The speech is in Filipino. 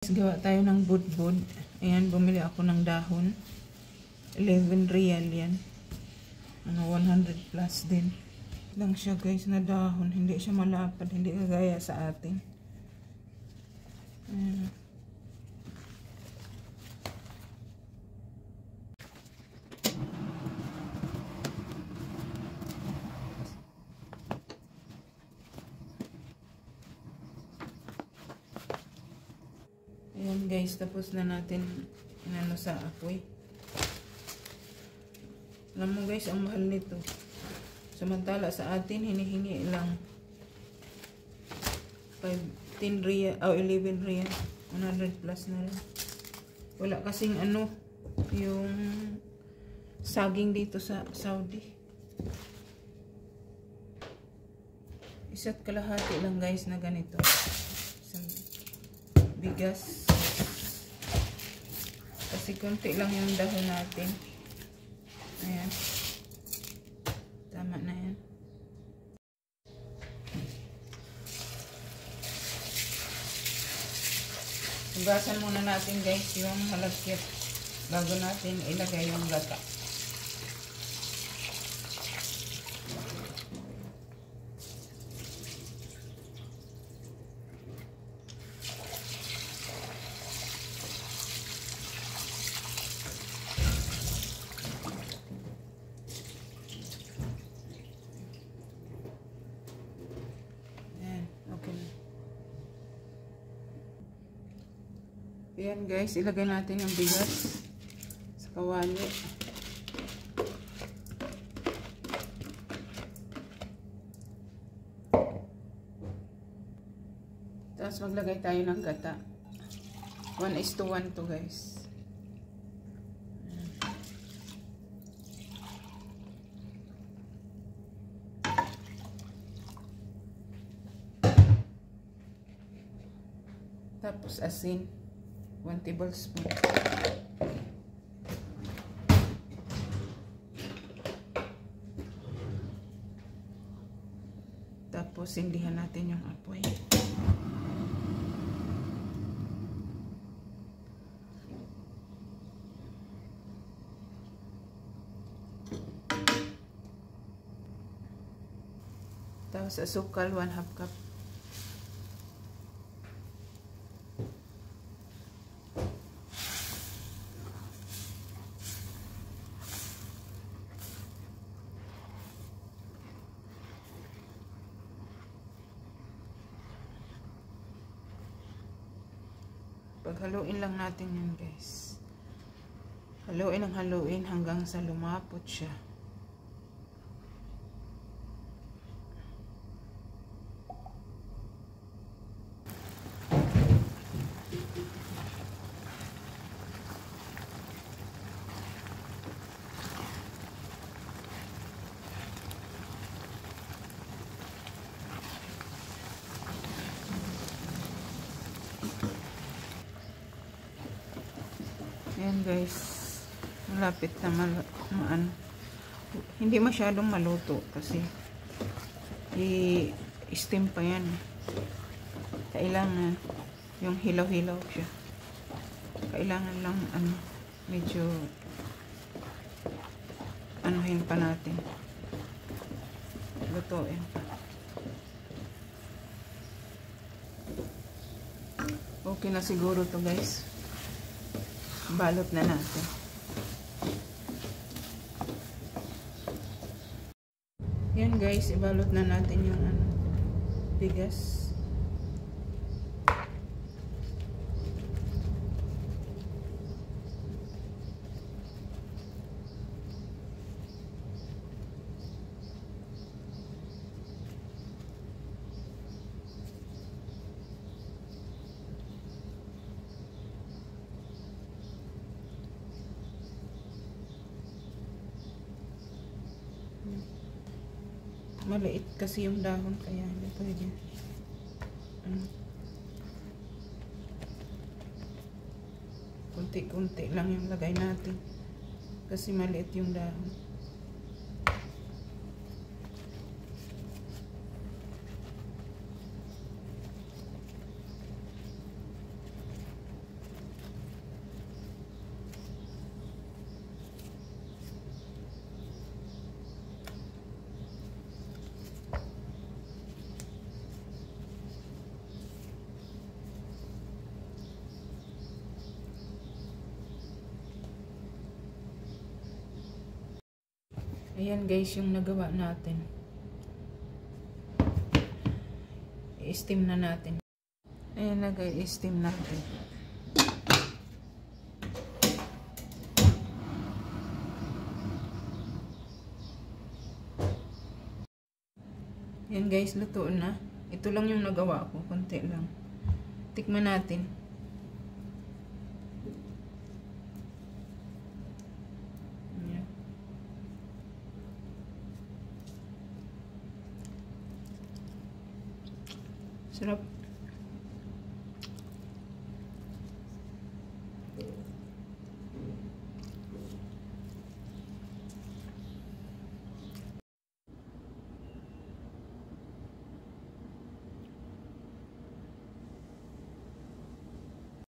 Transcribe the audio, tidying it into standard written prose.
Gawa tayo ng budbud. Ayan, bumili ako ng dahon. 11 real yan. Ano, 100 plus din. Lang siya guys na dahon. Hindi siya malapad. Hindi kagaya sa atin. Ayan. Ayan guys, tapos na natin inano sa apoy. Alam mo guys, ang mahal nito. Samantala sa atin, hinihingi lang 10 real, o 11 real. 100 plus na rin. Wala kasing ano, yung saging dito sa Saudi. Isa't kalahati lang guys na ganito. Isang bigas. Kasi konti lang yung dahon natin. Ayan. Tama na yan. Hugasan muna natin guys yung halagkit bago natin ilagay yung gata. Ayan guys, ilagay natin yung bigas sa kawali. Tapos maglagay tayo ng gata. 1:1 to guys. Tapos asin. 1 tablespoon. Tapos sindihan natin yung apoy. Tapos asukal 1/2 cup. Paghaluin lang natin yan guys. Haluin ang haluin hanggang sa lumapot siya. Ayan guys, malapit na hindi masyadong maluto kasi i-steam pa yan. Kailangan yung hilaw-hilaw siya. Kailangan lang medyo anuhin pa natin. Lutuin pa. Okay na siguro to guys. Balot na natin. Yan guys, ibalot na natin yung bigas. Maliit kasi yung dahon kaya hindi pwede. Kunti-kunti lang yung lagay natin kasi maliit yung dahon. Ayan guys, yung nagawa natin. I-steam na natin. Ayan na guys, i-steam natin. Ayan guys, luto na. Ito lang yung nagawa ko, konti lang. Tikman natin. Ayan. Sarap.